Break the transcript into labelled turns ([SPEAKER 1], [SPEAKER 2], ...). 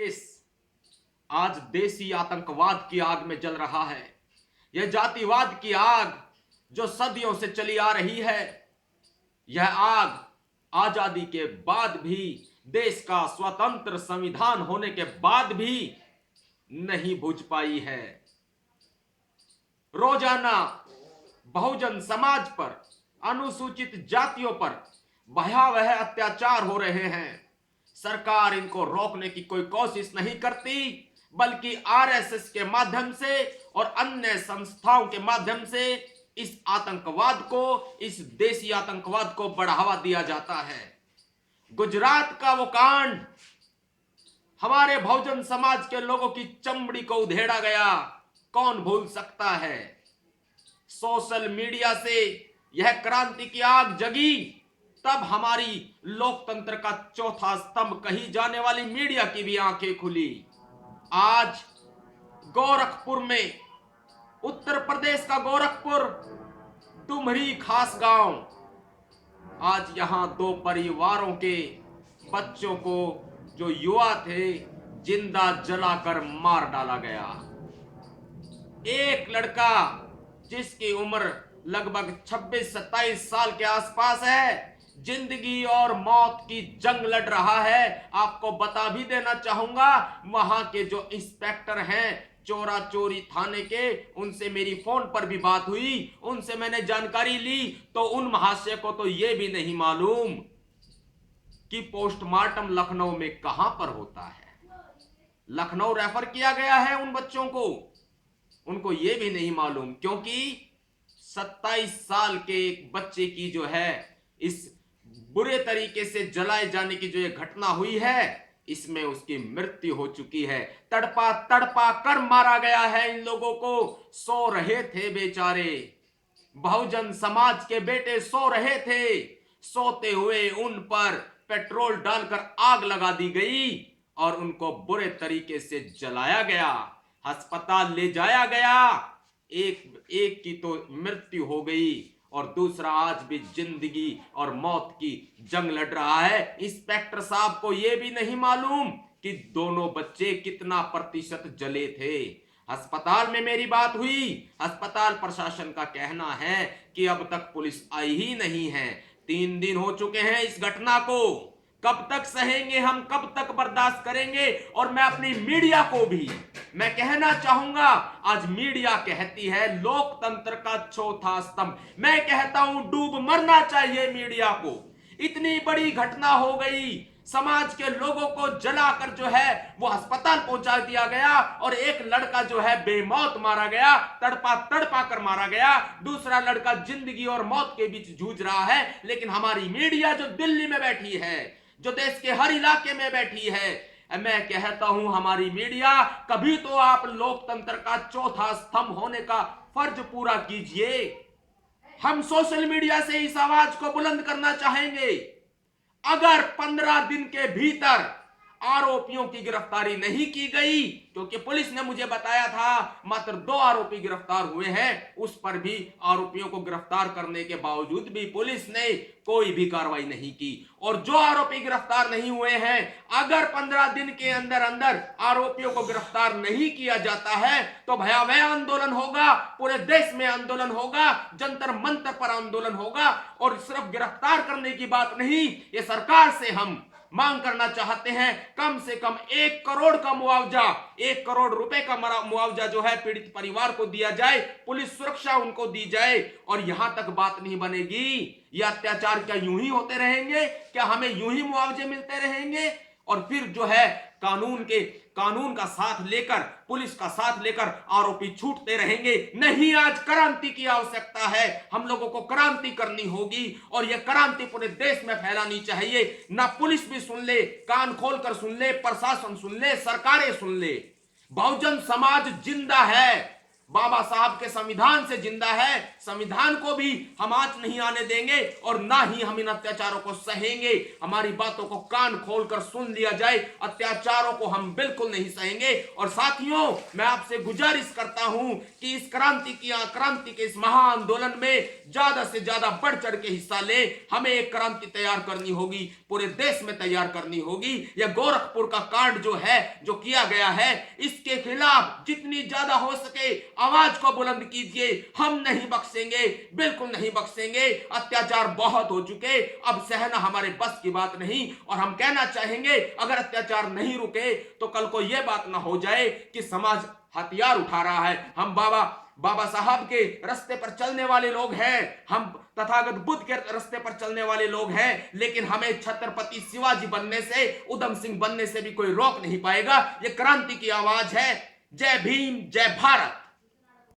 [SPEAKER 1] देश आज देसी आतंकवाद की आग में जल रहा है। यह जातिवाद की आग जो सदियों से चली आ रही है, यह आग आजादी के बाद भी, देश का स्वतंत्र संविधान होने के बाद भी नहीं बुझ पाई है। रोजाना बहुजन समाज पर, अनुसूचित जातियों पर भयावह अत्याचार हो रहे हैं। सरकार इनको रोकने की कोई कोशिश नहीं करती, बल्कि आरएसएस के माध्यम से और अन्य संस्थाओं के माध्यम से इस आतंकवाद को, इस देसी आतंकवाद को बढ़ावा दिया जाता है। गुजरात का वो कांड, हमारे बहुजन समाज के लोगों की चमड़ी को उधेड़ा गया, कौन भूल सकता है। सोशल मीडिया से यह क्रांति की आग जगी, तब हमारी लोकतंत्र का चौथा स्तंभ कही जाने वाली मीडिया की भी आंखें खुली। आज गोरखपुर में, उत्तर प्रदेश का गोरखपुर, डुमरी खास गांव, आज यहां दो परिवारों के बच्चों को, जो युवा थे, जिंदा जलाकर मार डाला गया। एक लड़का जिसकी उम्र लगभग 26-27 साल के आसपास है, जिंदगी और मौत की जंग लड़ रहा है। आपको बता भी देना चाहूंगा, वहां के जो इंस्पेक्टर हैं चोरा चोरी थाने के, उनसे मेरी फोन पर भी बात हुई, उनसे मैंने जानकारी ली, तो उन महाशय को तो यह भी नहीं मालूम कि पोस्टमार्टम लखनऊ में कहां पर होता है। लखनऊ रेफर किया गया है उन बच्चों को, उनको यह भी नहीं मालूम, क्योंकि 27 साल के एक बच्चे की जो है इस बुरे तरीके से जलाए जाने की जो ये घटना हुई है, इसमें उसकी मृत्यु हो चुकी है। तड़पा तड़पा कर मारा गया है इन लोगों को। सो रहे थे बेचारे, बहुजन समाज के बेटे सो रहे थे, सोते हुए उन पर पेट्रोल डालकर आग लगा दी गई और उनको बुरे तरीके से जलाया गया, अस्पताल ले जाया गया। एक की तो मृत्यु हो गई और दूसरा आज भी जिंदगी और मौत की जंग लड़ रहा है। इंस्पेक्टर साहब को यह भी नहीं मालूम कि दोनों बच्चे कितना प्रतिशत जले थे। अस्पताल में मेरी बात हुई, अस्पताल प्रशासन का कहना है कि अब तक पुलिस आई ही नहीं है। 3 दिन हो चुके हैं इस घटना को। कब तक सहेंगे हम, कब तक बर्दाश्त करेंगे। और मैं अपनी मीडिया को भी मैं कहना चाहूंगा, आज मीडिया कहती है लोकतंत्र का चौथा स्तंभ, मैं कहता हूं डूब मरना चाहिए मीडिया को। इतनी बड़ी घटना हो गई, समाज के लोगों को जलाकर जो है वो अस्पताल पहुंचा दिया गया और एक लड़का जो है बेमौत मारा गया, तड़पा तड़पा कर मारा गया। दूसरा लड़का जिंदगी और मौत के बीच जूझ रहा है। लेकिन हमारी मीडिया जो दिल्ली में बैठी है, जो देश के हर इलाके में बैठी है, मैं कहता हूं हमारी मीडिया, कभी तो आप लोकतंत्र का चौथा स्तंभ होने का फर्ज पूरा कीजिए। हम सोशल मीडिया से इस आवाज को बुलंद करना चाहेंगे। अगर 15 दिन के भीतर आरोपियों की गिरफ्तारी नहीं की गई, क्योंकि पुलिस ने मुझे बताया था मात्र 2 आरोपी गिरफ्तार हुए हैं, उस पर भी आरोपियों को गिरफ्तार करने के बावजूद भी पुलिस ने कोई भी कार्रवाई नहीं की। और जो आरोपी गिरफ्तार नहीं हुए हैं, अगर 15 दिन के अंदर अंदर आरोपियों को गिरफ्तार नहीं किया जाता है तो भयावह आंदोलन होगा, पूरे देश में आंदोलन होगा, जंतर मंतर पर आंदोलन होगा। और सिर्फ गिरफ्तार करने की बात नहीं, ये सरकार से हम मांग करना चाहते हैं कम से कम 1 करोड़ का मुआवजा, 1 करोड़ रुपए का मुआवजा जो है पीड़ित परिवार को दिया जाए, पुलिस सुरक्षा उनको दी जाए। और यहां तक बात नहीं बनेगी, यह अत्याचार क्या यूं ही होते रहेंगे? क्या हमें यूं ही मुआवजे मिलते रहेंगे? और फिर जो है कानून का साथ लेकर, पुलिस का साथ लेकर आरोपी छूटते रहेंगे? नहीं, आज क्रांति की आवश्यकता है। हम लोगों को क्रांति करनी होगी और यह क्रांति पूरे देश में फैलानी चाहिए। ना पुलिस भी सुन ले, कान खोलकर सुन ले, प्रशासन सुन ले, सरकारें सुन ले। बहुजन समाज जिंदा है, बाबा साहब के संविधान से जिंदा है, संविधान को भी हम आंच नहीं आने देंगे और ना ही हम इन अत्याचारों को सहेंगे। हमारी बातों को कान खोलकर सुन लिया जाए, अत्याचारों को हम बिल्कुल नहीं सहेंगे। और साथियों, मैं आपसे गुजारिश करता हूं कि इस क्रांति के इस महाआंदोलन में ज्यादा से ज्यादा बढ़ चढ़ के हिस्सा ले। हमें एक क्रांति तैयार करनी होगी, पूरे देश में तैयार करनी होगी। यह गोरखपुर का कांड जो है, जो किया गया है, इसके खिलाफ जितनी ज्यादा हो सके आवाज को बुलंद कीजिए। हम नहीं बख्शेंगे, बिल्कुल नहीं बख्शेंगे। अत्याचार बहुत हो चुके, अब सहना हमारे बस की बात नहीं। और हम कहना चाहेंगे, अगर अत्याचार नहीं रुके तो कल को यह बात ना हो जाए कि समाज हथियार उठा रहा है। हम बाबा साहब के रास्ते पर चलने वाले लोग हैं, हम तथागत बुद्ध के रास्ते पर चलने वाले लोग हैं, लेकिन हमें छत्रपति शिवाजी बनने से, उधम सिंह बनने से भी कोई रोक नहीं पाएगा। ये क्रांति की आवाज है। जय भीम, जय भारत।